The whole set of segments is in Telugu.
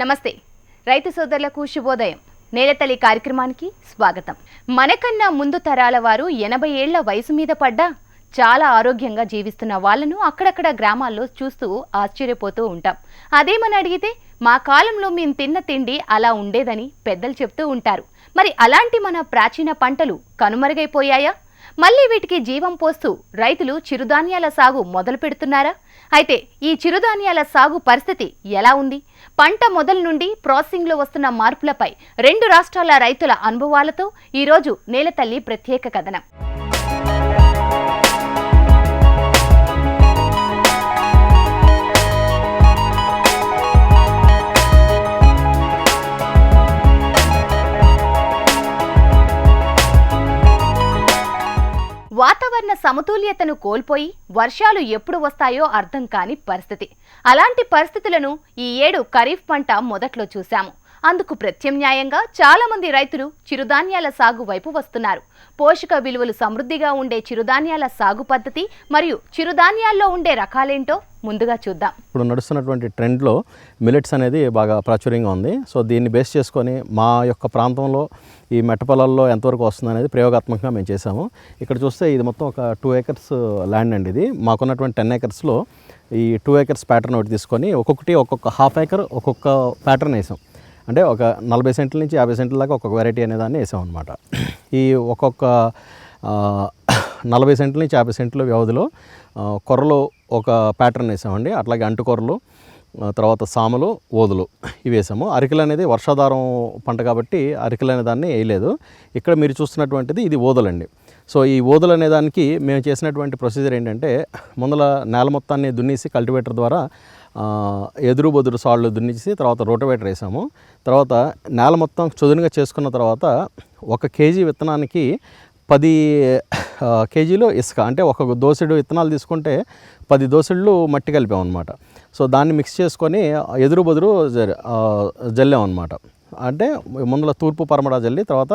నమస్తే రైతు సోదరులకు శుభోదయం. నేలతల్లి కార్యక్రమానికి స్వాగతం. మనకన్నా ముందు తరాల వారు 80 ఏళ్ల వయసు మీద పడ్డా చాలా ఆరోగ్యంగా జీవిస్తున్న వాళ్ళను అక్కడక్కడ గ్రామాల్లో చూస్తూ ఆశ్చర్యపోతూ ఉంటాం. అదేమని అడిగితే మా కాలంలో మేము తిన్న తిండి అలా ఉండేదని పెద్దలు చెప్తూ ఉంటారు. మరి అలాంటి మన ప్రాచీన పంటలు కనుమరుగైపోయాయా? మళ్ళీ వీటికి జీవం పోస్తూ రైతులు చిరుధాన్యాల సాగు మొదలు పెడుతున్నారా? అయితే ఈ చిరుధాన్యాల సాగు పరిస్థితి ఎలా ఉంది? పంట మొదలు నుండి ప్రాసెసింగ్లో వస్తున్న మార్పులపై 2 రాష్ట్రాల రైతుల అనుభవాలతో ఈరోజు నేలతల్లి ప్రత్యేక కథనం. వాతావరణ సమతుల్యతను కోల్పోయి వర్షాలు ఎప్పుడు వస్తాయో అర్థం కాని పరిస్థితి. అలాంటి పరిస్థితులను ఈ ఏడు ఖరీఫ్ పంట మొదట్లో చూశాము. అందుకు ప్రత్యామ్నాయంగా చాలా మంది రైతులు చిరుధాన్యాల సాగు వైపు వస్తున్నారు. పోషక విలువలు సమృద్ధిగా ఉండే చిరుధాన్యాల సాగు పద్ధతి మరియు చిరుధాన్యాల్లో ఉండే రకాలేంటో ముందుగా చూద్దాం. ఇప్పుడు నడుస్తున్నటువంటి ట్రెండ్లో మిల్లెట్స్ అనేది బాగా ప్రాచుర్యంగా ఉంది. సో దీన్ని బేస్ చేసుకొని మా యొక్క ప్రాంతంలో ఈ మెట్ట పొలాల్లో ఎంతవరకు వస్తుంది అనేది ప్రయోగాత్మకంగా మేము చేసాము. ఇక్కడ చూస్తే ఇది మొత్తం ఒక 2 acres ల్యాండ్ అండి. ఇది మాకున్నటువంటి 10 acresలో ఈ 2 acres ప్యాటర్న్ ఒకటి తీసుకొని ఒక్కొక్క హాఫ్ ఏకర్ ఒక్కొక్క ప్యాటర్న్ వేసాం. అంటే ఒక 40 సెంట్ల నుంచి 50 సెంట్ల దాకా ఒక్కొక్క వెరైటీ అనేదాన్ని వేసాం అనమాట. ఈ ఒక్కొక్క 40 సెంట్ల నుంచి 50 సెంట్ల వ్యవధిలో కొర్రలు ఒక ప్యాటర్న్ వేసామండి. అట్లాగే అంటుకొర్రలు, తర్వాత సామలు, ఓదులు ఇవి వేసాము. అరికెలు అనేది వర్షాధారం పంట కాబట్టి అరికెలు అనే దాన్ని వేయలేదు. ఇక్కడ మీరు చూస్తున్నటువంటిది ఇది ఓదలండి. సో ఈ ఓదలు అనే దానికి మేము చేసినటువంటి ప్రొసీజర్ ఏంటంటే, ముందల నేల మొత్తాన్ని దున్నేసి కల్టివేటర్ ద్వారా ఎదురు బొదురు సాళ్ళు దున్నేసి తర్వాత రోటవేటర్ వేసాము. తర్వాత నేల మొత్తం చదునుగా చేసుకున్న తర్వాత 1 kg విత్తనానికి 10 kgలు ఇసుక, అంటే ఒక దోసెడు విత్తనాలు తీసుకుంటే 10 దోసెళ్ళు మట్టి కలిపామన్నమాట. సో దాన్ని మిక్స్ చేసుకొని ఎదురు బదురు జల్లామన్నమాట. అంటే ముందుల తూర్పు పరమడ జల్లి తర్వాత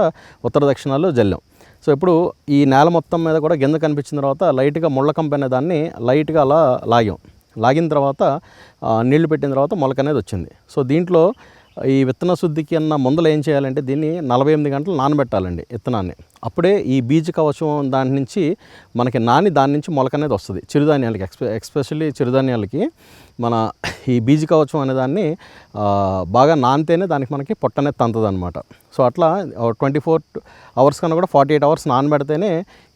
ఉత్తర దక్షిణాల్లో జల్లాం. సో ఇప్పుడు ఈ నేల మొత్తం మీద కూడా గింజ కనిపించిన తర్వాత లైట్గా ముళ్ళ కంప అనే దాన్ని లైట్గా అలా లాగిన తర్వాత నీళ్లు పెట్టిన తర్వాత మొలక అనేది వచ్చింది. సో దీంట్లో ఈ విత్తన శుద్ధికి అన్న ముందలు ఏం చేయాలంటే దీన్ని 48 గంటలు నానబెట్టాలండి విత్తనాన్ని. అప్పుడే ఈ బీజ కవచం దాని నుంచి మనకి దాని నుంచి మొలక అనేది వస్తుంది. చిరుధాన్యాలకి ఎస్పెషల్లీ చిరుధాన్యాలకి మన ఈ బీజ కవచం అనే దాన్ని బాగా నానితేనే దానికి మనకి పొట్ట అనేది తంతది అనమాట. సో అట్లా 24 hours కన్నా కూడా 48 hours నానబెడితేనే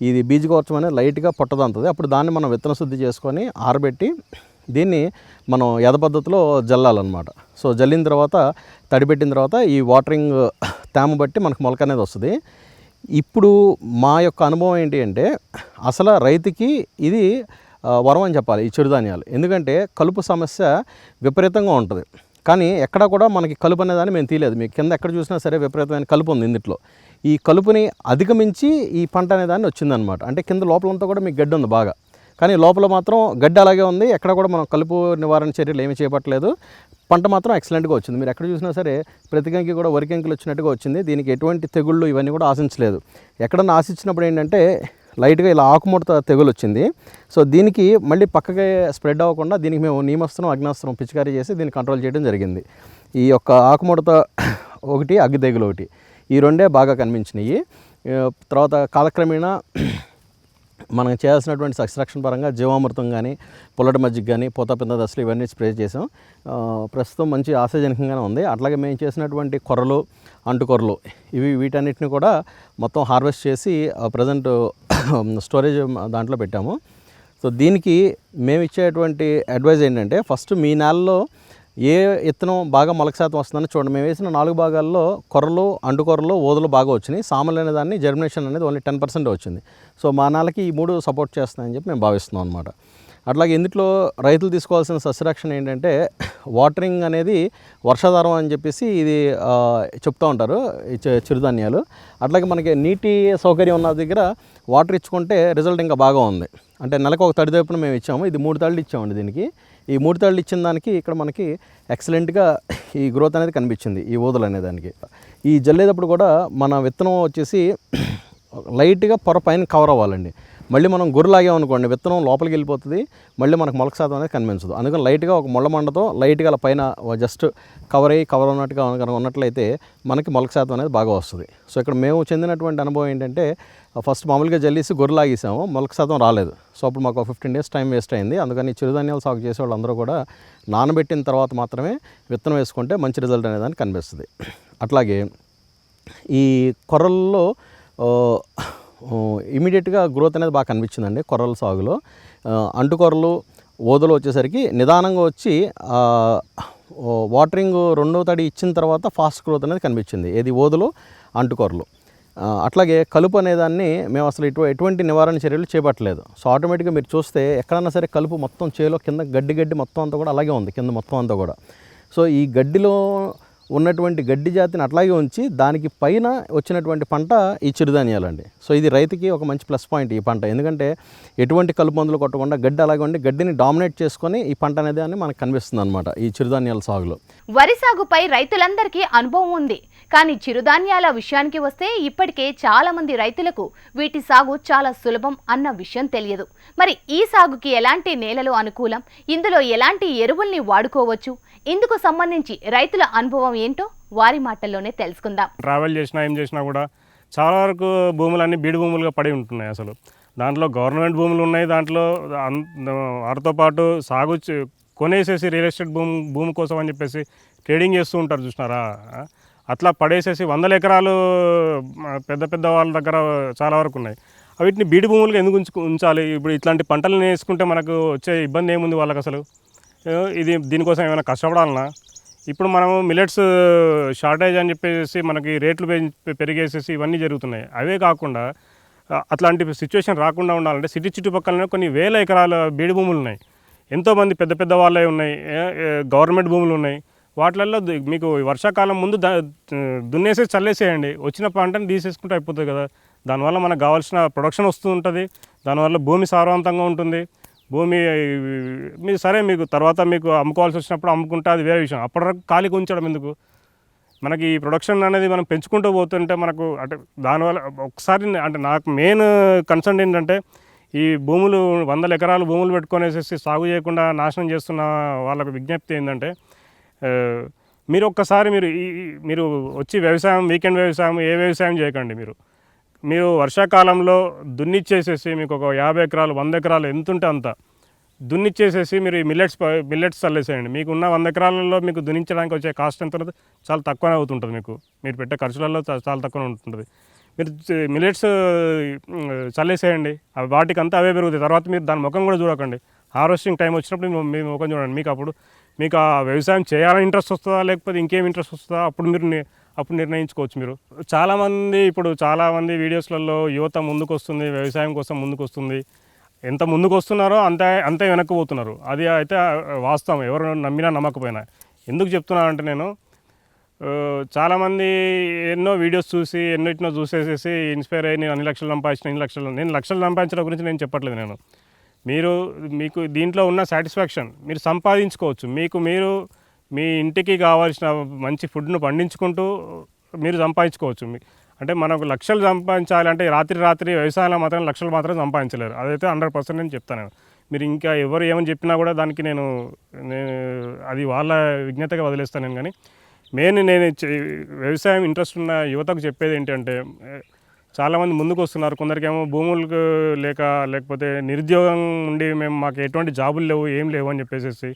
ఇది బీజ కవచం అనేది లైట్గా పొట్ట తంతది. అప్పుడు దాన్ని మనం విత్తన శుద్ధి చేసుకొని ఆరబెట్టి దీన్ని మనం యథ పద్ధతిలో జల్లాలన్నమాట. సో జల్లిన తర్వాత తడిపెట్టిన తర్వాత ఈ వాటరింగ్ తేమ బట్టి మనకు మొలక అనేది వస్తుంది. ఇప్పుడు మా యొక్క అనుభవం ఏంటి అంటే, అసలు రైతుకి ఇది వరం అని చెప్పాలి ఈ చిరుధాన్యాలు. ఎందుకంటే కలుపు సమస్య విపరీతంగా ఉంటుంది. కానీ ఎక్కడ కూడా మనకి కలుపు అనేదాన్ని మేము తీయలేదు. మీకు కింద ఎక్కడ చూసినా సరే విపరీతమైన కలుపు ఉంది ఇందులో. ఈ కలుపుని అధిగమించి ఈ పంట అనేదాన్ని వచ్చిందనమాట. అంటే కింద లోపలంతా కూడా మీకు గడ్డి ఉంది బాగా, కానీ లోపల మాత్రం గడ్డి అలాగే ఉంది. ఎక్కడ కూడా మనం కలుపు నివారణ చర్యలు ఏమీ చేపట్టలేదు. పంట మాత్రం ఎక్సలెంట్గా వచ్చింది. మీరు ఎక్కడ చూసినా సరే ప్రతి కంకి కూడా వరికంకులు వచ్చినట్టుగా వచ్చింది. దీనికి ఎటువంటి తెగుళ్ళు ఇవన్నీ కూడా ఆశించలేదు. ఎక్కడన్నా ఆశించినప్పుడు ఏంటంటే లైట్గా ఇలా ఆకుముడత తెగులు వచ్చింది. సో దీనికి మళ్ళీ పక్కకే స్ప్రెడ్ అవ్వకుండా దీనికి మేము నీమస్త్రం, అగ్నాస్త్రం పిచికారీ చేసి దీన్ని కంట్రోల్ చేయడం జరిగింది. ఈ యొక్క ఆకుముడత ఒకటి, అగ్గి తెగులు ఒకటి, ఈ రెండే బాగా కనిపించినాయి. తర్వాత కాలక్రమేణా మనం చేయాల్సినటువంటి సస్యరక్షణ పరంగా జీవామృతం కానీ, పుల్లటి మజ్జిగ కానీ, పూతపింద దశలు ఇవన్నీ స్ప్రే చేసాం. ప్రస్తుతం మంచి ఆశాజనకంగానే ఉంది. అట్లాగే మేము చేసినటువంటి కొర్రలు, అంటుకొర్రలు వీటన్నిటిని కూడా మొత్తం హార్వెస్ట్ చేసి ప్రజెంట్ స్టోరేజ్ దాంట్లో పెట్టాము. సో దీనికి మేము ఇచ్చేటువంటి అడ్వైజ్ ఏంటంటే, ఫస్ట్ మీ నేలలో ఏ విత్తనం బాగా మొలక శాతం వస్తుందని చూడండి. మేము వేసిన 4 భాగాల్లో కొర్రలు, అంటుకొర్రలు, ఓదులు బాగా వచ్చినాయి. సామలు అనే దాన్ని జర్మినేషన్ అనేది ఓన్లీ 10% వచ్చింది. సో మా నేలకి ఈ 3 సపోర్ట్ చేస్తున్నాయని చెప్పి మేము భావిస్తున్నాం అనమాట. అట్లాగే ఇందులో రైతులు తీసుకోవాల్సిన సస్యరక్షణ ఏంటంటే, వాటరింగ్ అనేది వర్షాధారం అని చెప్పేసి ఇది చెప్తూ ఉంటారు ఈ చిరుధాన్యాలు. అట్లాగే మనకి నీటి సౌకర్యం ఉన్న దగ్గర వాటర్ ఇచ్చుకుంటే రిజల్ట్ ఇంకా బాగా ఉంది. అంటే నెలకు ఒక తడి తప్పున మేము ఇచ్చాము. ఇది 3 తళ్ళు ఇచ్చామండి దీనికి. ఈ 3 తళ్ళు ఇచ్చిన దానికి ఇక్కడ మనకి ఎక్సలెంట్గా ఈ గ్రోత్ అనేది కనిపించింది ఈ ఓదలు అనేదానికి. ఈ జల్లేటప్పుడు కూడా మన విత్తనం వచ్చేసి లైట్గా పొర పైన కవర్ అవ్వాలండి. మళ్ళీ మనం గుర్రులాగామనుకోండి విత్తనం లోపలికి వెళ్ళిపోతుంది, మళ్ళీ మనకు మొలక శాతం అనేది కనిపించదు. అందుకని లైట్గా ఒక ముళ్ళ మండతో లైట్గా అలా పైన జస్ట్ కవర్ ఉన్నట్టుగా కనుక ఉన్నట్లయితే మనకి మొలక శాతం అనేది బాగా వస్తుంది. సో ఇక్కడ మేము చెందినటువంటి అనుభవం ఏంటంటే ఫస్ట్ మామూలుగా జల్లేసి గొర్రెలాగేసాము, మొలక శాతం రాలేదు. సో అప్పుడు మాకు 15 days టైం వేస్ట్ అయింది. అందుకని చిరుధాన్యాలు సాగు చేసే వాళ్ళందరూ కూడా నానబెట్టిన తర్వాత మాత్రమే విత్తనం వేసుకుంటే మంచి రిజల్ట్ అనేది దానికి కనిపిస్తుంది. అట్లాగే ఈ కొర్రల్లో ఇమీడియట్గా గ్రోత్ అనేది బాగా కనిపించిందండి కొర్రల సాగులో. అంటుకొర్రలు ఓదలు వచ్చేసరికి నిదానంగా వచ్చి వాటరింగ్ రెండో తడి ఇచ్చిన తర్వాత ఫాస్ట్ గ్రోత్ అనేది కనిపించింది, ఏది ఓదలు అంటుకొర్రలు. అట్లాగే కలుపు అనేదాన్ని మేము అసలు ఎటువంటి నివారణ చర్యలు చేపట్టలేదు. సో ఆటోమేటిక్గా మీరు చూస్తే ఎక్కడన్నా సరే కలుపు మొత్తం చేలో కింద గడ్డి మొత్తం అంతా కూడా అలాగే ఉంది, కింద మొత్తం అంతా కూడా. సో ఈ గడ్డిలో ఉన్నటువంటి గడ్డి జాతిని అట్లాగే ఉంచి దానికి పైన వచ్చినటువంటి పంట ఈ చిరుధాన్యాలండి. సో ఇది రైతుకి ఒక మంచి ప్లస్ పాయింట్ ఈ పంట, ఎందుకంటే ఎటువంటి కలుపు మందులు కొట్టకుండా గడ్డి అలాగే ఉండి గడ్డిని డామినేట్ చేసుకొని ఈ పంట అనేది అని మనకు కనిపిస్తుంది అనమాట ఈ చిరుధాన్యాల సాగులో. వరి సాగుపై రైతులందరికీ అనుభవం ఉంది, కానీ చిరుధాన్యాల విషయానికి వస్తే ఇప్పటికే చాలా మంది రైతులకు వీటి సాగు చాలా సులభం అన్న విషయం తెలియదు. మరి ఈ సాగుకి ఎలాంటి నేలలు అనుకూలం, ఇందులో ఎలాంటి ఎరువుల్ని వాడుకోవచ్చు, ఇందుకు సంబంధించి రైతుల అనుభవం ఏంటో వారి మాటల్లోనే తెలుసుకుందాం. ట్రావెల్ చేసినా ఏం చేసినా కూడా చాలా వరకు భూములన్నీ బీడు భూములుగా పడి ఉంటున్నాయి. అసలు దాంట్లో గవర్నమెంట్ భూములు ఉన్నాయి, దాంట్లో వాటితో పాటు సాగు కొనేసేసి రియల్ ఎస్టేట్ భూమి కోసం అని చెప్పేసి ట్రేడింగ్ చేస్తూ ఉంటారు చూసినారా. అట్లా పడేసేసి 100 ఎకరాలు పెద్ద పెద్ద వాళ్ళ దగ్గర చాలా వరకు ఉన్నాయి. వీటిని బీడు భూములుగా ఎందుకు ఉంచాలి? ఇప్పుడు ఇట్లాంటి పంటలు వేసుకుంటే మనకు వచ్చే ఇబ్బంది ఏముంది వాళ్ళకి అసలు? దీనికోసం ఏమైనా కష్టపడాలన్నా? ఇప్పుడు మనము మిల్లెట్స్ షార్టేజ్ అని చెప్పేసి మనకి రేట్లు పెరిగేసేసి ఇవన్నీ జరుగుతున్నాయి. అవే కాకుండా అట్లాంటి సిచ్యువేషన్ రాకుండా ఉండాలంటే సిటీ చుట్టుపక్కలనే కొన్ని వేల ఎకరాల బీడు భూములు ఉన్నాయి, ఎంతోమంది పెద్ద పెద్ద వాళ్ళే ఉన్నాయి, గవర్నమెంట్ భూములు ఉన్నాయి. వాటిల్లో మీకు వర్షాకాలం ముందు దున్నేసేసి చల్లేసేయండి, వచ్చిన పంటను తీసేసుకుంటే అయిపోతుంది కదా. దానివల్ల మనకు కావాల్సిన ప్రొడక్షన్ వస్తూ ఉంటుంది, దానివల్ల భూమి సారవంతంగా ఉంటుంది. భూమి మీరు సరే మీకు తర్వాత మీకు అమ్ముకోవాల్సి వచ్చినప్పుడు అమ్ముకుంటే అది వేరే విషయం. అప్పటి వరకు ఖాళీగా ఉంచడం ఎందుకు? మనకి ఈ ప్రొడక్షన్ అనేది మనం పెంచుకుంటూ పోతుంటే మనకు అంటే దానివల్ల ఒకసారి అంటే నాకు మెయిన్ కన్సర్న్ ఏంటంటే ఈ భూములు 100 ఎకరాలు భూములు పెట్టుకొనేసేసి సాగు చేయకుండా నాశనం చేస్తున్న వాళ్ళకు విజ్ఞప్తి ఏంటంటే మీరు ఒక్కసారి మీరు వచ్చి వీకెండ్ వ్యవసాయం ఏ వ్యవసాయం చేయకండి. మీరు వర్షాకాలంలో దున్నిచ్చేసేసి మీకు ఒక 50 ఎకరాలు 100 ఎకరాలు ఎంత ఉంటే అంత దున్నిచ్చేసేసి మీరు మిల్లెట్స్ చల్లేసేయండి. మీకున్న 100 ఎకరాలలో మీకు దున్నించడానికి వచ్చే కాస్ట్ ఎంత ఉంటుంది? చాలా తక్కువనే అవుతుంటుంది. మీరు పెట్టే ఖర్చులలో చాలా తక్కువ ఉంటుంటుంది. మీరు మిల్లెట్స్ చల్లేసేయండి, వాటికి అంతా అవే పెరుగుతాయి. తర్వాత మీరు దాని ముఖం కూడా చూడకండి. హార్వెస్టింగ్ టైం వచ్చినప్పుడు మీ ముఖం చూడండి. మీకు ఆ వ్యవసాయం చేయాలని ఇంట్రెస్ట్ వస్తుందా లేకపోతే ఇంకేం ఇంట్రెస్ట్ వస్తుందా అప్పుడు నిర్ణయించుకోవచ్చు. చాలామంది వీడియోస్లలో యువత ముందుకు వస్తుంది, వ్యవసాయం కోసం ముందుకు వస్తుంది. ఎంత ముందుకు వస్తున్నారో అంతే వెనక్కిపోతున్నారు. అది అయితే వాస్తవం, ఎవరు నమ్మినా నమ్మకపోయినా. ఎందుకు చెప్తున్నానంటే నేను చాలామంది ఎన్నో వీడియోస్ చూసి ఎన్నిటినో చూసేసేసి ఇన్స్పైర్ అయ్యి నేను అన్ని లక్షలు సంపాదించిన నేను లక్షలు సంపాదించడం గురించి నేను చెప్పట్లేదు. మీకు దీంట్లో ఉన్న సాటిస్ఫాక్షన్ మీరు సంపాదించుకోవచ్చు. మీరు మీ ఇంటికి కావాల్సిన మంచి ఫుడ్ను పండించుకుంటూ మీరు సంపాదించుకోవచ్చు. అంటే మనకు లక్షలు సంపాదించాలంటే రాత్రి వ్యవసాయంలో మాత్రం లక్షలు మాత్రం సంపాదించలేరు. అదైతే 100% నేను చెప్తాను. మీరు ఇంకా ఎవరు ఏమని చెప్పినా కూడా దానికి నేను అది వాళ్ళ విజ్ఞతగా వదిలేస్తాను నేను. కానీ నేను వ్యవసాయం ఇంట్రెస్ట్ ఉన్న యువతకు చెప్పేది ఏంటంటే చాలామంది ముందుకు వస్తున్నారు. కొందరికేమో భూములకు లేకపోతే నిరుద్యోగం ఉండి మాకు ఎటువంటి జాబులు లేవు ఏం లేవు అని చెప్పేసి,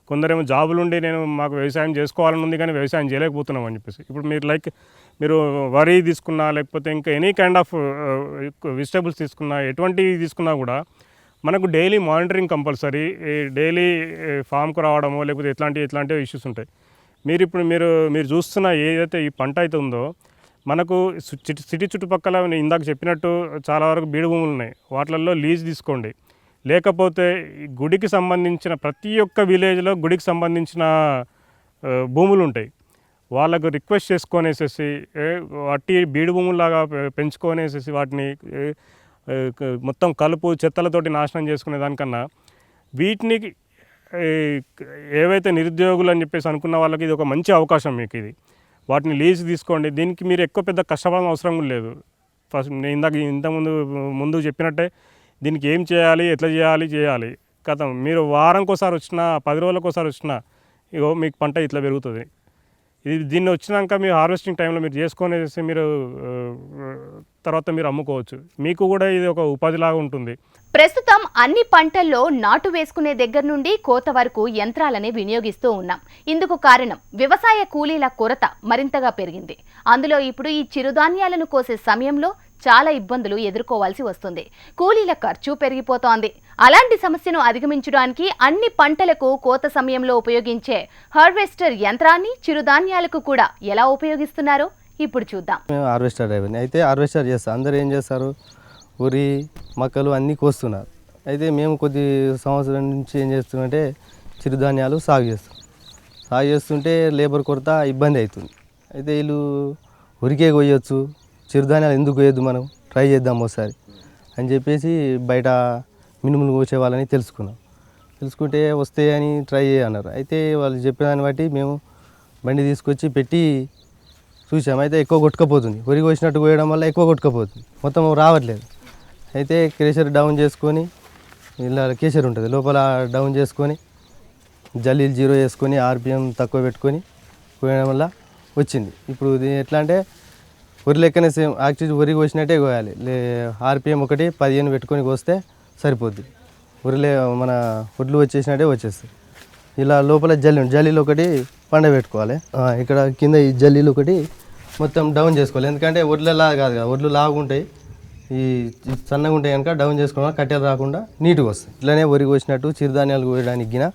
కొందరేమో జాబులు ఉండి మాకు వ్యవసాయం చేసుకోవాలని ఉంది కానీ వ్యవసాయం చేయలేకపోతున్నాం అని చెప్పేసి. ఇప్పుడు మీరు వరి తీసుకున్నా లేకపోతే ఇంకా ఎనీ కైండ్ ఆఫ్ వెజిటేబుల్స్ తీసుకున్నా, ఎటువంటివి తీసుకున్నా కూడా మనకు డైలీ మానిటరింగ్ కంపల్సరీ. డైలీ ఫామ్కు రావడమో లేకపోతే ఇట్లాంటి ఇష్యూస్ ఉంటాయి. మీరు చూస్తున్న ఏదైతే ఈ పంట అయితే ఉందో మనకు సిటీ చుట్టుపక్కల ఇందాక చెప్పినట్టు చాలా వరకు బీడు భూములు ఉన్నాయి, వాటిల్లో లీజ్ తీసుకోండి. లేకపోతే గుడికి సంబంధించిన ప్రతి ఒక్క విలేజ్లో గుడికి సంబంధించిన భూములు ఉంటాయి, వాళ్ళకు రిక్వెస్ట్ చేసుకొనేసేసి వాటి బీడు భూముల్లాగా పెంచుకొనేసేసి వాటిని మొత్తం కలుపు చెత్తలతోటి నాశనం చేసుకునే దానికన్నా వీటిని ఏవైతే నిరుద్యోగులు అని చెప్పేసి అనుకున్న వాళ్ళకి ఇది ఒక మంచి అవకాశం. ఇది వాటిని లీజ్ తీసుకోండి. దీనికి మీరు ఎక్కువ పెద్ద కష్టపడడం అవసరం లేదు. ఫస్ట్ నేను ఇంతకుముందు చెప్పినట్టే దీనికి ఏం చేయాలి, ఎట్లా చేయాలి కథం. మీరు వారంకోసారి వచ్చినా 10 రోజులకోసారి వచ్చినా ఇగో మీకు పంట ఇట్లా పెరుగుతుంది. దీన్ని వచ్చినాక మీరు హార్వెస్టింగ్ టైంలో మీరు చేసుకునేసి మీరు తర్వాత మీరు అమ్ముకోవచ్చు. మీకు కూడా ఇది ఒక ఉపాధిలాగా ఉంటుంది. ప్రస్తుతం అన్ని పంటల్లో నాటు వేసుకునే దగ్గర నుండి కోత వరకు యంత్రాలని వినియోగిస్తూ ఉన్నాం. ఇందుకు కారణం వ్యవసాయ కూలీల కొరత మరింతగా పెరిగింది. అందులో ఇప్పుడు ఈ చిరుధాన్యాలను కోసే సమయంలో చాలా ఇబ్బందులు ఎదుర్కోవాల్సి వస్తుంది. కూలీల ఖర్చు పెరిగిపోతోంది. అలాంటి సమస్యను అధిగమించడానికి అన్ని పంటలకు కోత సమయంలో ఉపయోగించే హార్వెస్టర్ యంత్రాన్ని చిరుధాన్యాలకు కూడా ఎలా ఉపయోగిస్తున్నారో ఇప్పుడు చూద్దాం. మేము హార్వెస్టర్ డ్రైవర్ని అయితే హార్వెస్టర్ చేస్తాం. అందరూ ఏం చేస్తారు, వరి మొక్కలు అన్నీ కోస్తున్నారు. అయితే మేము కొద్ది సంవత్సరం నుంచి ఏం చేస్తున్నామంటే చిరుధాన్యాలు సాగు చేస్తుంటే లేబర్ కొరత ఇబ్బంది అవుతుంది. అయితే వీళ్ళు వరికే కొయ్యొచ్చు, చిరుధాన్యాలు ఎందుకు కొయ్యొద్దు, మనం ట్రై చేద్దాం ఒకసారి అని చెప్పేసి బయట మినుములు కోసే వాళ్ళని తెలుసుకుంటే వస్తాయని ట్రై చేయన్నారు. అయితే వాళ్ళు చెప్పేదాన్ని బట్టి మేము బండి తీసుకొచ్చి పెట్టి చూసాం. అయితే ఎక్కువ కొట్టుకపోతుంది, వరి కోసినట్టు కోయడం వల్ల ఎక్కువ కొట్టుకపోతుంది, మొత్తం రావట్లేదు. అయితే క్రేషర్ డౌన్ చేసుకొని, ఇలా కేసర్ ఉంటుంది లోపల డౌన్ చేసుకొని జల్లీలు 0 చేసుకొని ఆర్పిఎం తక్కువ పెట్టుకొని కోయడం వల్ల వచ్చింది. ఇప్పుడు ఇది ఎట్లా అంటే వరి లెక్కనే సేమ్ యాక్చువల్లీ వరి కోసినట్టే కోయాలి. ఆర్పిఎం 15 పెట్టుకొని కోస్తే సరిపోద్ది. మన వడ్లు వచ్చేసినట్టే వచ్చేస్తాయి. ఇలా లోపల జల్లీలు ఒకటి పండబెట్టుకోవాలి. ఇక్కడ కింద ఈ జల్లీలు ఒకటి మొత్తం డౌన్ చేసుకోవాలి. ఎందుకంటే వడ్లలా కాదు కదా, వడ్లు లాగుంటాయి, ఈ సన్నగా ఉంటాయి కనుక డౌన్ చేసుకోవడం కట్టెలు రాకుండా నీట్గా వస్తాయి. ఇట్లానే వరి కోసినట్టు చిరుధాన్యాలు కోయడానికి గిన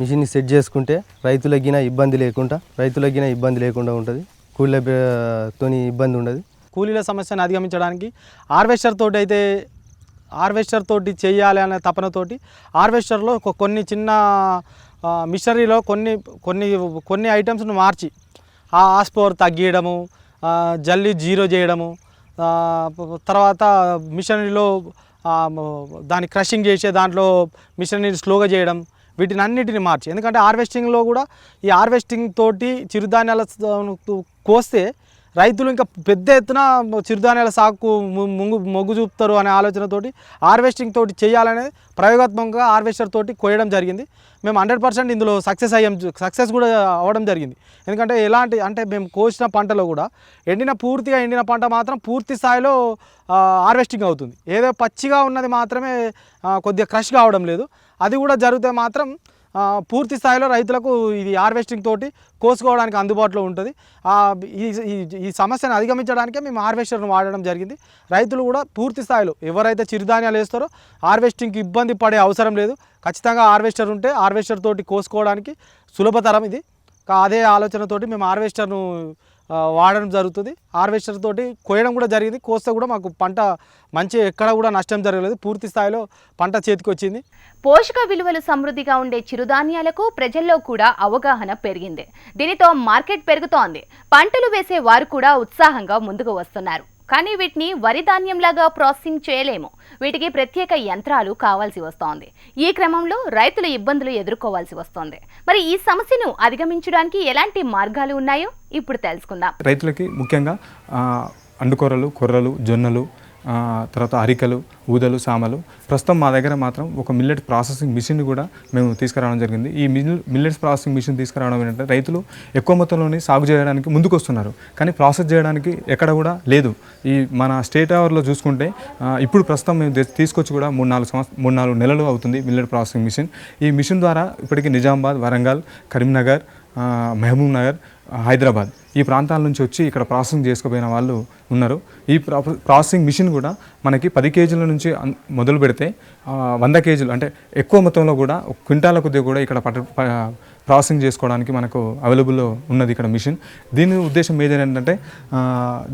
మిషన్ని సెట్ చేసుకుంటే రైతులకు గిన ఇబ్బంది లేకుండా ఉంటుంది. కూలీలతోని ఇబ్బంది ఉండదు. కూలీల సమస్యను అధిగమించడానికి హార్వెస్టర్ తోటి చేయాలి అనే తపనతోటి హార్వెస్టర్లో కొన్ని చిన్న మిషనరీలో కొన్ని ఐటమ్స్ను మార్చి ఆ ఆస్పోర్ తగ్గియడము, జల్లి 0 చేయడము, తర్వాత మిషనరీలో దాన్ని క్రషింగ్ చేసే దాంట్లో మిషనరీ స్లోగా చేయడం, వీటిని అన్నిటిని మార్చి. ఎందుకంటే హార్వెస్టింగ్లో కూడా ఈ హార్వెస్టింగ్ తోటి చిరుధాన్యాల కోస్తే రైతులు ఇంకా పెద్ద ఎత్తున చిరుధాన్యాల సాగుకు మొగ్గు చూపుతారు అనే ఆలోచనతోటి హార్వెస్టింగ్ తోటి చేయాలనే ప్రయోగాత్మకంగా హార్వెస్టర్ తోటి కోయడం జరిగింది. మేము 100% ఇందులో సక్సెస్ కూడా అవ్వడం జరిగింది. ఎందుకంటే మేము కోసిన పంటలో కూడా పూర్తిగా ఎండిన పంట మాత్రం పూర్తి స్థాయిలో హార్వెస్టింగ్ అవుతుంది. ఏదో పచ్చిగా ఉన్నది మాత్రమే కొద్దిగా క్రష్ కావడం లేదు. అది కూడా జరిగితే మాత్రం పూర్తి స్థాయిలో రైతులకు ఇది హార్వెస్టింగ్ తోటి కోసుకోవడానికి అందుబాటులో ఉంటుంది. ఈ సమస్యను అధిగమించడానికే మేము హార్వెస్టర్ను వాడడం జరిగింది. రైతులు కూడా పూర్తి స్థాయిలో ఎవరైతే చిరుధాన్యాలు వేస్తారో హార్వెస్టింగ్కి ఇబ్బంది పడే అవసరం లేదు. ఖచ్చితంగా హార్వెస్టర్ ఉంటే హార్వెస్టర్ తోటి కోసుకోవడానికి సులభతరం ఇది. అదే ఆలోచనతోటి మేము హార్వెస్టర్ను వాడడం జరుగుతుంది. హార్వెస్టర్ తోటి కోయడం కూడా జరిగింది. కోస్తే కూడా మాకు పంట మంచి ఎక్కడ కూడా నష్టం జరగలేదు. పూర్తి స్థాయిలో పంట చేతికి వచ్చింది. పోషక విలువలు సమృద్ధిగా ఉండే చిరుధాన్యాలకు ప్రజల్లో కూడా అవగాహన పెరిగింది. దీనితో మార్కెట్ పెరుగుతోంది. పంటలు వేసే వారు కూడా ఉత్సాహంగా ముందుకు వస్తున్నారు. కానీ వీటిని వరి ధాన్యంలాగా ప్రాసెసింగ్ చేయలేము. వీటికి ప్రత్యేక యంత్రాలు కావాల్సి వస్తోంది. ఈ క్రమంలో రైతులు ఇబ్బందులు ఎదుర్కోవాల్సి వస్తోంది. మరి ఈ సమస్యను అధిగమించడానికి ఎలాంటి మార్గాలు ఉన్నాయో ఇప్పుడు తెలుసుకుందాం. రైతులకి ముఖ్యంగా అండుకొర్రలు, కొర్రలు, జొన్నలు, తర్వాత అరికలు, ఊదలు, సామలు. ప్రస్తుతం మా దగ్గర మాత్రం ఒక మిల్లెట్ ప్రాసెసింగ్ మిషన్ కూడా మేము తీసుకురావడం జరిగింది. ఈ మిల్లెట్స్ ప్రాసెసింగ్ మిషన్ తీసుకురావడం ఏంటంటే రైతులు ఎక్కువ మొత్తంలోని సాగు చేయడానికి ముందుకు వస్తున్నారు, కానీ ప్రాసెస్ చేయడానికి ఎక్కడ కూడా లేదు. ఈ మన స్టేట్ అవర్లో చూసుకుంటే ఇప్పుడు ప్రస్తుతం మేము తీసుకొచ్చి కూడా 3-4 నెలలు అవుతుంది మిల్లెట్ ప్రాసెసింగ్ మిషన్. ఈ మిషన్ ద్వారా ఇప్పటికీ నిజామాబాద్, వరంగల్, కరీంనగర్, మహబూబ్ నగర్, హైదరాబాద్ ఈ ప్రాంతాల నుంచి వచ్చి ఇక్కడ ప్రాసెసింగ్ చేసుకుపోయిన వాళ్ళు ఉన్నారు. ఈ ప్రాసెసింగ్ మిషన్ కూడా మనకి 10 కేజీల నుంచి మొదలు పెడితే 100 కేజీలు అంటే ఎక్కువ మొత్తంలో కూడా క్వింటాల కొద్దిగా కూడా ఇక్కడ ప్రాసెసింగ్ చేసుకోవడానికి మనకు అవైలబుల్లో ఉన్నది ఇక్కడ మిషన్. దీని ఉద్దేశం మేజర్ ఏంటంటే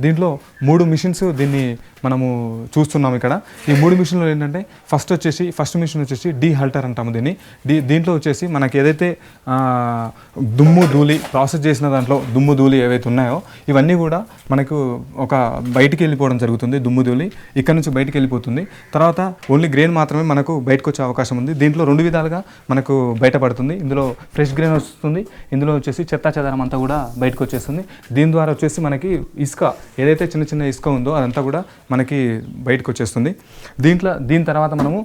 దీంట్లో 3 మిషన్స్ దీన్ని మనము చూస్తున్నాం ఇక్కడ. ఈ 3 మిషన్లు ఏంటంటే ఫస్ట్ మిషన్ వచ్చేసి డీహల్టర్ అంటాము దీన్ని. దీంట్లో వచ్చేసి మనకి ఏదైతే దుమ్ము ధూళి ప్రాసెస్ చేసిన దాంట్లో దుమ్ము ధూళి ఏవైతే ఉన్నాయో ఇవన్నీ కూడా మనకు ఒక బయటికి వెళ్ళిపోవడం జరుగుతుంది. దుమ్ము ధూళి ఇక్కడ నుంచి బయటికి వెళ్ళిపోతుంది. తర్వాత ఓన్లీ గ్రెయిన్ మాత్రమే మనకు బయటకు వచ్చే అవకాశం ఉంది. దీంట్లో 2 విధాలుగా మనకు బయటపడుతుంది. ఇందులో ఫ్రెష్ గ్రెయిన్ వస్తుంది, ఇందులో వచ్చేసి చెత్త చెదారం అంతా కూడా బయటకు వచ్చేస్తుంది. దీని ద్వారా వచ్చేసి మనకి ఇసుక ఏదైతే చిన్న చిన్న ఇసుక ఉందో అదంతా కూడా మనకి బయటకు వచ్చేస్తుంది. దీని తర్వాత మనము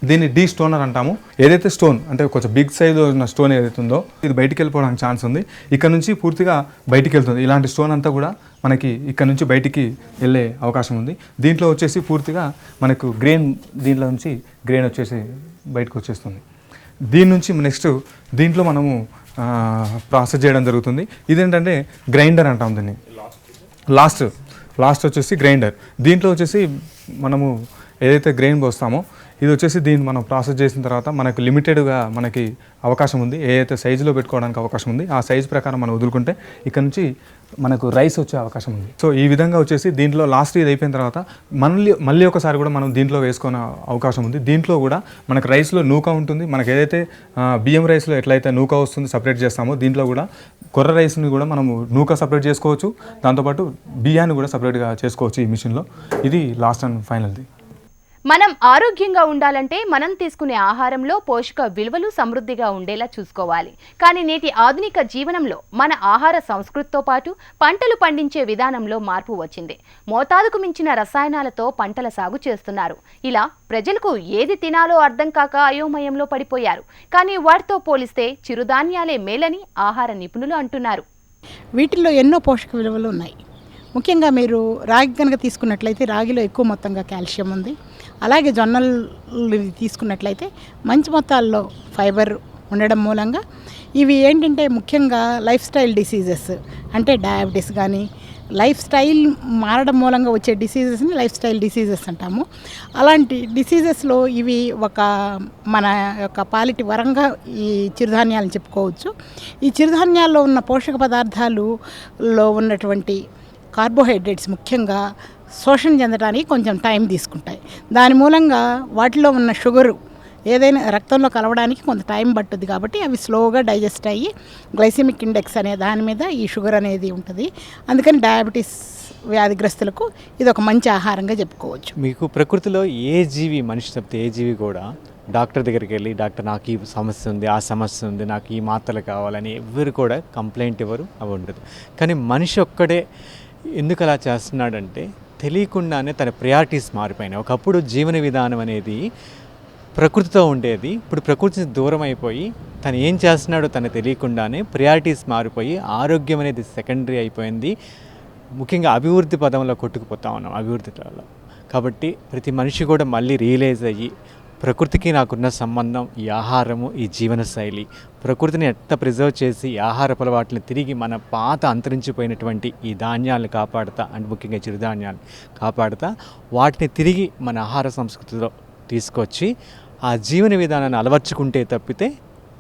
దీన్ని డీ స్టోనర్ అంటాము. ఏదైతే స్టోన్ అంటే కొంచెం బిగ్ సైజ్ ఉన్న స్టోన్ ఏదైతే ఉందో ఇది బయటికి వెళ్ళిపోవడానికి ఛాన్స్ ఉంది. ఇక్కడ నుంచి పూర్తిగా బయటికి వెళ్తుంది. ఇలాంటి స్టోన్ అంతా కూడా మనకి ఇక్కడ నుంచి బయటికి వెళ్ళే అవకాశం ఉంది. దీంట్లో వచ్చేసి పూర్తిగా మనకు దీంట్లో నుంచి గ్రెయిన్ వచ్చేసి బయటకు వచ్చేస్తుంది. దీని నుంచి నెక్స్ట్ దీంట్లో మనము ప్రాసెస్ చేయడం జరుగుతుంది. ఇదేంటంటే గ్రైండర్ అంటాం దీన్ని. లాస్ట్ వచ్చేసి గ్రైండర్. దీంట్లో వచ్చేసి మనము ఏదైతే గ్రెయిన్ పోస్తామో ఇది వచ్చేసి దీన్ని మనం ప్రాసెస్ చేసిన తర్వాత మనకు లిమిటెడ్గా మనకి అవకాశం ఉంది. ఏదైతే సైజులో పెట్టుకోవడానికి అవకాశం ఉంది ఆ సైజు ప్రకారం మనం వదులుకుంటే ఇక్కడ నుంచి మనకు రైస్ వచ్చే అవకాశం ఉంది. సో ఈ విధంగా వచ్చేసి దీంట్లో లాస్ట్ ఇది అయిపోయిన తర్వాత మళ్ళీ ఒకసారి కూడా మనం దీంట్లో వేసుకునే అవకాశం ఉంది. దీంట్లో కూడా మనకు రైస్లో నూక ఉంటుంది. మనకు ఏదైతే బియ్యం రైస్లో ఎట్లయితే నూక వస్తుంది సపరేట్ చేస్తామో దీంట్లో కూడా కొర్ర రైస్ని కూడా మనము నూక సపరేట్ చేసుకోవచ్చు, దాంతోపాటు బియ్యాన్ని కూడా సపరేట్గా చేసుకోవచ్చు ఈ మిషన్లో. ఇది లాస్ట్ అండ్ ఫైనల్ది. మనం ఆరోగ్యంగా ఉండాలంటే మనం తీసుకునే ఆహారంలో పోషక విలువలు సమృద్ధిగా ఉండేలా చూసుకోవాలి. కానీ నేటి ఆధునిక జీవనంలో మన ఆహార సంస్కృతితో పాటు పంటలు పండించే విధానంలో మార్పు వచ్చింది. మోతాదుకు మించిన రసాయనాలతో పంటల సాగు చేస్తున్నారు. ఇలా ప్రజలకు ఏది తినాలో అర్థం కాక అయోమయంలో పడిపోయారు. కానీ వాటితో పోలిస్తే చిరుధాన్యాలే మేలని ఆహార నిపుణులు అంటున్నారు. వీటిల్లో ఎన్నో పోషక విలువలు ఉన్నాయి. ముఖ్యంగా మీరు రాగి కనుక తీసుకున్నట్లయితే రాగిలో ఎక్కువ మొత్తంగా కాల్షియం ఉంది. అలాగే జొన్నలు తీసుకున్నట్లయితే మంచి మొత్తాల్లో ఫైబర్ ఉండడం మూలంగా ఇవి ఏంటంటే ముఖ్యంగా లైఫ్ స్టైల్ డిసీజెస్ అంటే డయాబెటీస్ కానీ లైఫ్ స్టైల్ మారడం మూలంగా వచ్చే డిసీజెస్ని లైఫ్ స్టైల్ డిసీజెస్ అంటాము. అలాంటి డిసీజెస్లో ఇవి ఒక మన యొక్క పాలిటి వరంగా ఈ చిరుధాన్యాలను చెప్పుకోవచ్చు. ఈ చిరుధాన్యాల్లో ఉన్న పోషక పదార్థాలలో ఉన్నటువంటి కార్బోహైడ్రేట్స్ ముఖ్యంగా శోషణ చెందడానికి కొంచెం టైం తీసుకుంటాయి. దాని మూలంగా వాటిలో ఉన్న షుగరు ఏదైనా రక్తంలో కలవడానికి కొంత టైం పట్టుద్ది కాబట్టి అవి స్లోగా డైజెస్ట్ అయ్యి గ్లైసెమిక్ ఇండెక్స్ అనే దాని మీద ఈ షుగర్ అనేది ఉంటుంది. అందుకని డయాబెటీస్ వ్యాధిగ్రస్తులకు ఇది ఒక మంచి ఆహారంగా చెప్పుకోవచ్చు. మీకు ప్రకృతిలో ఏ జీవి మనిషి తప్పితే ఏ జీవి కూడా డాక్టర్ దగ్గరికి వెళ్ళి డాక్టర్ నాకు ఈ సమస్య ఉంది ఆ సమస్య ఉంది నాకు ఈ మాత్రలు కావాలని ఎవరు కూడా కంప్లైంట్ ఇవ్వరు, అవి ఉండదు. కానీ మనిషి ఒక్కడే ఎందుకు అలా చేస్తున్నాడంటే తెలియకుండానే తన ప్రయారిటీస్ మారిపోయినాయి. ఒకప్పుడు జీవన విధానం అనేది ప్రకృతితో ఉండేది, ఇప్పుడు ప్రకృతికి దూరం అయిపోయి తను ఏం చేస్తున్నాడో తను తెలియకుండానే ప్రయారిటీస్ మారిపోయి ఆరోగ్యం అనేది సెకండరీ అయిపోయింది. ముఖ్యంగా అభివృద్ధి పదంలో కొట్టుకుపోతా ఉన్నాం అభివృద్ధిలో. కాబట్టి ప్రతి మనిషి కూడా మళ్ళీ రియలైజ్ అయ్యి ప్రకృతికి నాకున్న సంబంధం ఈ ఆహారము ఈ జీవనశైలి, ప్రకృతిని ఎంత ప్రిజర్వ్ చేసి ఈ ఆహారపు అలవాట్లను తిరిగి మన పాత అంతరించిపోయినటువంటి ఈ ధాన్యాలను కాపాడుతా అండ్ ముఖ్యంగా చిరుధాన్యాలను కాపాడుతా వాటిని తిరిగి మన ఆహార సంస్కృతిలో తీసుకొచ్చి ఆ జీవన విధానాన్ని అలవర్చుకుంటే తప్పితే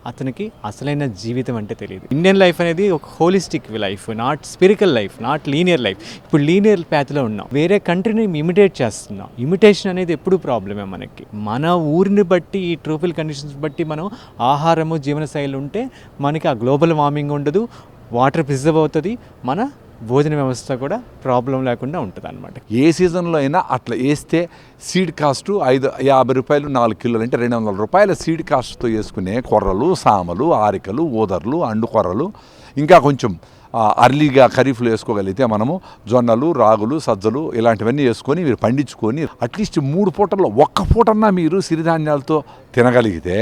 అతనికి అసలైన జీవితం అంటే తెలియదు. ఇండియన్ లైఫ్ అనేది ఒక holistic life, not spiritual life, not linear life. ఇప్పుడు లీనియర్ ప్యాత్లో ఉన్నాం, వేరే కంట్రీని ఇమిటేట్ చేస్తున్నాం. ఇమిటేషన్ అనేది ఎప్పుడు ప్రాబ్లమే మనకి. మన ఊరిని బట్టి ఈ ట్రోపికల్ కండిషన్స్ బట్టి మనం ఆహారము జీవనశైలి ఉంటే మనకి ఆ గ్లోబల్ వార్మింగ్ ఉండదు, వాటర్ ప్రిజర్వ్ అవుతుంది, మన భోజన వ్యవస్థ కూడా ప్రాబ్లం లేకుండా ఉంటుంది అన్నమాట. ఏ సీజన్లో అయినా అట్లా వేస్తే సీడ్ కాస్ట్ 50 రూపాయలు 4 కిలోలు అంటే 200 రూపాయల సీడ్ కాస్ట్తో వేసుకునే కొర్రలు, సామలు, ఆరికలు, ఊదర్లు, అండు కొర్రలు, ఇంకా కొంచెం అర్లీగా ఖరీఫ్లో వేసుకోగలిగితే మనము జొన్నలు, రాగులు, సజ్జలు ఇలాంటివన్నీ వేసుకొని మీరు పండించుకొని అట్లీస్ట్ 3 పూటల్లో ఒక్క పూటన్నా మీరు సిరిధాన్యాలతో తినగలిగితే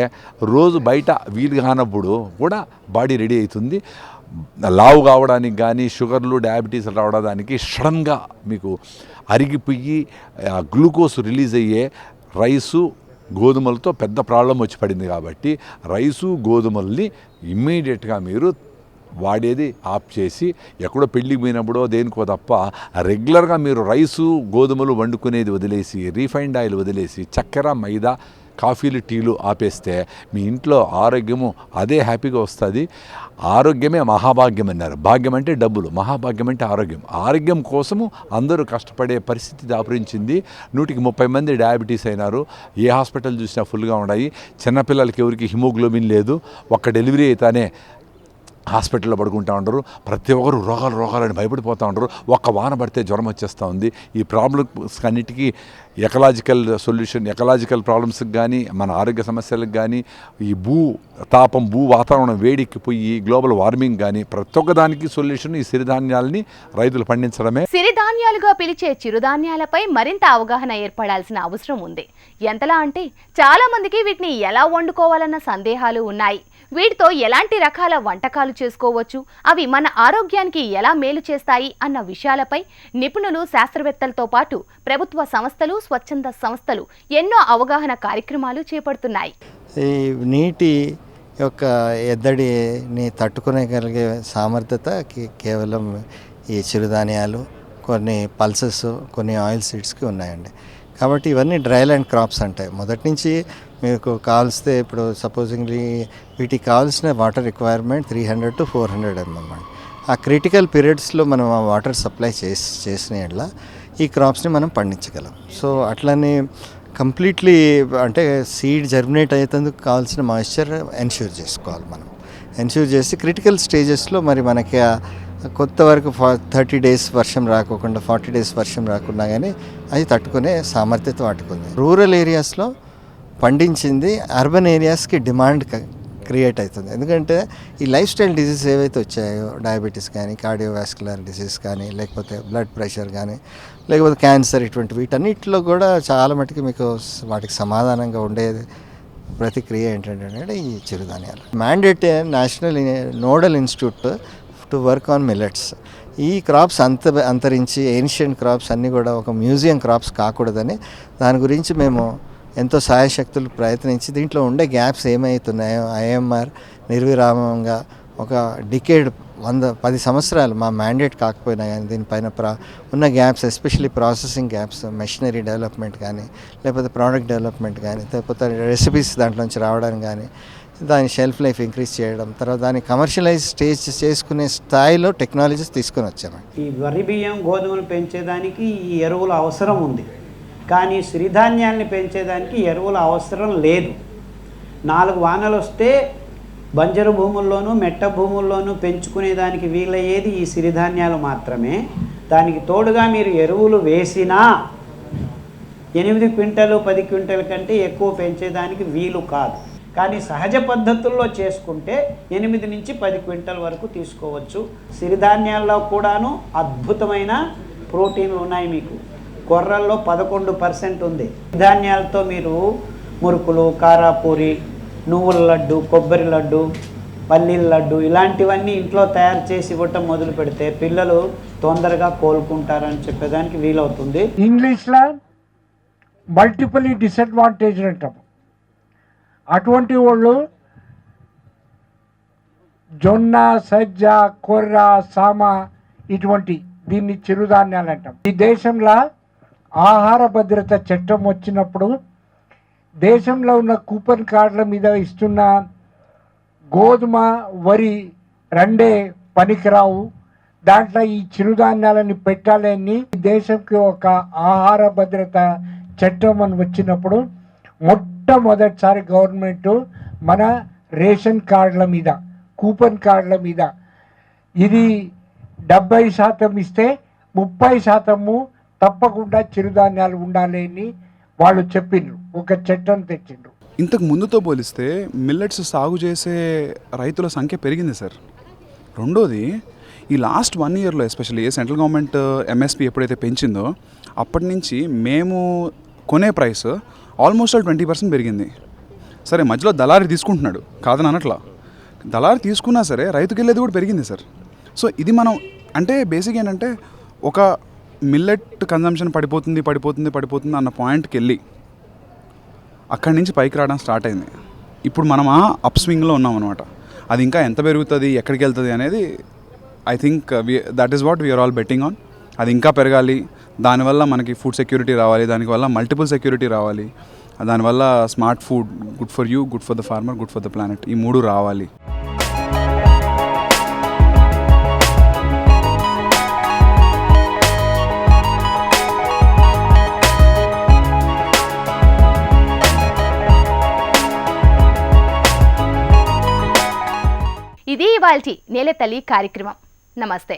రోజు బయట వీలు కానప్పుడు కూడా బాడీ రెడీ అవుతుంది. లావు కావడానికి కానీ షుగర్లు డయాబెటీస్ రావడానికి సడన్గా మీకు అరిగిపోయి గ్లూకోజ్ రిలీజ్ అయ్యే రైసు గోధుమలతో పెద్ద ప్రాబ్లం వచ్చి పడింది. కాబట్టి రైసు గోధుమల్ని ఇమ్మీడియట్గా మీరు వాడేది ఆఫ్ చేసి ఎక్కడో పెళ్ళికి పోయినప్పుడో దేనికో తప్ప రెగ్యులర్గా మీరు రైసు గోధుమలు వండుకునేది వదిలేసి రీఫైండ్ ఆయిల్ వదిలేసి చక్కెర మైదా కాఫీలు టీలు ఆపేస్తే మీ ఇంట్లో ఆరోగ్యము అదే హ్యాపీగా వస్తుంది. ఆరోగ్యమే మహాభాగ్యం అన్నారు. భాగ్యం అంటే డబ్బులు, మహాభాగ్యం అంటే ఆరోగ్యం. ఆరోగ్యం కోసము అందరూ కష్టపడే పరిస్థితి దాపురించింది. 130 మంది డయాబెటీస్ అయినారు. ఏ హాస్పిటల్ చూసినా ఫుల్గా ఉన్నాయి. చిన్నపిల్లలకి ఎవరికి హిమోగ్లోబిన్ లేదు. ఒక్క డెలివరీ అయితేనే హాస్పిటల్లో పడుకుంటూ ఉంటారు. ప్రతి ఒక్కరు రోగాలని భయపడిపోతూ ఉంటారు. ఒక్క వాన పడితే జ్వరం వచ్చేస్తూ ఉంది. ఈ ప్రాబ్లమ్స్ అన్నిటికీ ఎకలాజికల్ ప్రాబ్లమ్స్కి కానీ మన ఆరోగ్య సమస్యలకు కానీ ఈ భూ వాతావరణం వేడెక్కిపోయి గ్లోబల్ వార్మింగ్ కానీ ప్రతి ఒక్క దానికి సొల్యూషన్ ఈ సిరిధాన్యాలని రైతులు పండించడమే. సిరిధాన్యాలుగా పిలిచే చిరుధాన్యాలపై మరింత అవగాహన ఏర్పడాల్సిన అవసరం ఉంది. ఎంతలా అంటే చాలా మందికి వీటిని ఎలా వండుకోవాలన్న సందేహాలు ఉన్నాయి. వీటితో ఎలాంటి రకాల వంటకాలు చేసుకోవచ్చు, అవి మన ఆరోగ్యానికి ఎలా మేలు చేస్తాయి అన్న విషయాలపై నిపుణులు, శాస్త్రవేత్తలతో పాటు ప్రభుత్వ సంస్థలు, స్వచ్ఛంద సంస్థలు ఎన్నో అవగాహన కార్యక్రమాలు చేపడుతున్నాయి. ఈ నీటి యొక్క ఎద్దడిని తట్టుకునేగలిగే సామర్థ్యత కేవలం ఈ చిరుధాన్యాలు, కొన్ని పల్సెస్, కొన్ని ఆయిల్ సీడ్స్కి ఉన్నాయండి. కాబట్టి ఇవన్నీ డ్రై ల్యాండ్ క్రాప్స్ అంటాయి. మొదటి నుంచి మీకు కావాల్స్తే ఇప్పుడు సపోజింగ్లీ వీటికి కావాల్సిన వాటర్ రిక్వైర్మెంట్ 300 to 400 mm అండి. ఆ క్రిటికల్ పీరియడ్స్లో మనం ఆ వాటర్ సప్లై చేసిన యెడల ఈ క్రాప్స్ని మనం పండించగలం. సో అట్లనే కంప్లీట్లీ అంటే సీడ్ జర్మినేట్ అయ్యేందుకు కావాల్సిన మాయిశ్చర్ ఎన్ష్యూర్ చేసుకోవాలి. మనం ఎన్ష్యూర్ చేసి క్రిటికల్ స్టేజెస్లో మరి మనకి కొత్త వరకు 30 days వర్షం రాకోకుండా 40 days వర్షం రాకుండా కానీ అది తట్టుకునే సామర్థ్యత వాటుకుంది. రూరల్ ఏరియాస్లో పండించింది అర్బన్ ఏరియాస్కి డిమాండ్ క్రియేట్ అవుతుంది. ఎందుకంటే ఈ లైఫ్ స్టైల్ డిసీజ్ ఏవైతే వచ్చాయో, డయాబెటీస్ కానీ, కార్డియోవాస్కులర్ డిసీజ్ కానీ, లేకపోతే బ్లడ్ ప్రెషర్ కానీ, లేకపోతే క్యాన్సర్, ఇటువంటి వీటన్నిటిలో కూడా చాలా మటుకు మీకు వాటికి సమాధానంగా ఉండేది ప్రతిక్రియ ఏంటంటే ఈ చిరుధాన్యాలు. Mandate national nodal institute to work on millets. ఈ క్రాప్స్ అంతరించి ఏన్షియంట్ క్రాప్స్ అన్నీ కూడా ఒక మ్యూజియం క్రాప్స్ కాకూడదని దాని గురించి మేము ఎంతో సాయశక్తులు ప్రయత్నించి దీంట్లో ఉండే గ్యాప్స్ ఏమవుతున్నాయో ఐఎంఆర్ నిర్విరామంగా ఒక డికేడ్ 10 సంవత్సరాలు మా మ్యాండేట్ కాకపోయినా కానీ దీనిపైన ఉన్న gaps, especially processing gaps, machinery development కానీ, లేకపోతే ప్రోడక్ట్ డెవలప్మెంట్ కానీ, లేకపోతే రెసిపీస్ దాంట్లోంచి రావడం కానీ, దాని షెల్ఫ్ లైఫ్ ఇంక్రీజ్ చేయడం, తర్వాత దాన్ని కమర్షియలైజ్ చేసుకునే స్థాయిలో టెక్నాలజీస్ తీసుకొని వచ్చామండి. ఈ వరి, బియ్యం, గోధుమలు పెంచేదానికి ఈ ఎరువుల అవసరం ఉంది, కానీ సిరిధాన్యాల్ని పెంచేదానికి ఎరువుల అవసరం లేదు. 4 వానలు వస్తే బంజరు భూముల్లోనూ మెట్ట భూముల్లోనూ పెంచుకునేదానికి వీలయ్యేది ఈ సిరిధాన్యాలు మాత్రమే. దానికి తోడుగా మీరు ఎరువులు వేసినా 8 క్వింటాలు 10 క్వింటాల కంటే ఎక్కువ పెంచేదానికి వీలు కాదు. కానీ సహజ పద్ధతుల్లో చేసుకుంటే 8 నుంచి 10 క్వింటాల వరకు తీసుకోవచ్చు. సిరిధాన్యాల్లో కూడాను అద్భుతమైన ప్రోటీన్లు ఉన్నాయి. మీకు కొర్రల్లో 11% ఉంది. ధాన్యాలతో మీరు మురుకులు, కారాపూరి, నువ్వుల లడ్డు, కొబ్బరి లడ్డు, పల్లీల లడ్డు ఇలాంటివన్నీ ఇంట్లో తయారు చేసి ఇవ్వటం మొదలు పెడితే పిల్లలు తొందరగా కోలుకుంటారని చెప్పేదానికి వీలవుతుంది. ఇంగ్లీష్లో మల్టిపుల్ డిసడ్వాంటేజ్ అంటాము. అటువంటి వాళ్ళు జొన్న, సజ్జ, కొర్ర, సామ ఇటువంటి దీన్ని చిరుధాన్యాలు అంటాం. ఈ దేశంలో ఆహార భద్రత చట్టం వచ్చినప్పుడు దేశంలో ఉన్న కూపన్ కార్డుల మీద ఇస్తున్న గోధుమ, వరి రెండే పనికిరావు, దాంట్లో ఈ చిరుధాన్యాలని పెట్టాలని దేశంకి ఒక ఆహార భద్రత చట్టం అని వచ్చినప్పుడు మొట్టమొదటిసారి గవర్నమెంట్ మన రేషన్ కార్డుల మీద, కూపన్ కార్డుల మీద ఇది 70% ఇస్తే 30% తప్పకుండా చిరుధాన్యాలు ఉండాలి అని వాళ్ళు చెప్పిండ్రు, ఒక చట్టం తెచ్చిండ్రు. ఇంతకు ముందుతో పోలిస్తే మిల్లెట్స్ సాగు చేసే రైతుల సంఖ్య పెరిగింది సార్. రెండోది, ఈ లాస్ట్ 1 yearలో ఎస్పెషల్లీ సెంట్రల్ గవర్నమెంట్ ఎంఎస్పీ ఎప్పుడైతే పెంచిందో అప్పటి నుంచి మేము కొనే ప్రైస్ ఆల్మోస్ట్ 20% పెరిగింది. సరే, మధ్యలో దళారి తీసుకుంటున్నాడు, కాదని అనట్లా. దళారి తీసుకున్నా సరే రైతుకి వెళ్ళేది కూడా పెరిగింది సార్. సో ఇది మనం అంటే బేసిక్ ఏంటంటే ఒక మిల్లెట్ కన్జంప్షన్ పడిపోతుంది అన్న పాయింట్కి వెళ్ళి అక్కడి నుంచి పైకి రావడం స్టార్ట్ అయింది. ఇప్పుడు మనం ఆ అప్ స్వింగ్లో ఉన్నాం అనమాట. అది ఇంకా ఎంత పెరుగుతుంది, ఎక్కడికి వెళ్తుంది అనేది I think that is what we are all betting on. అది ఇంకా పెరగాలి, దానివల్ల మనకి ఫుడ్ సెక్యూరిటీ రావాలి, దానివల్ల మల్టిపుల్ సెక్యూరిటీ రావాలి, దానివల్ల smart food, good for you, good for the farmer, good for the planet, ఈ 3 రావాలి. ఇది ఇవాల్టి నేలతల్లి కార్యక్రమం. నమస్తే.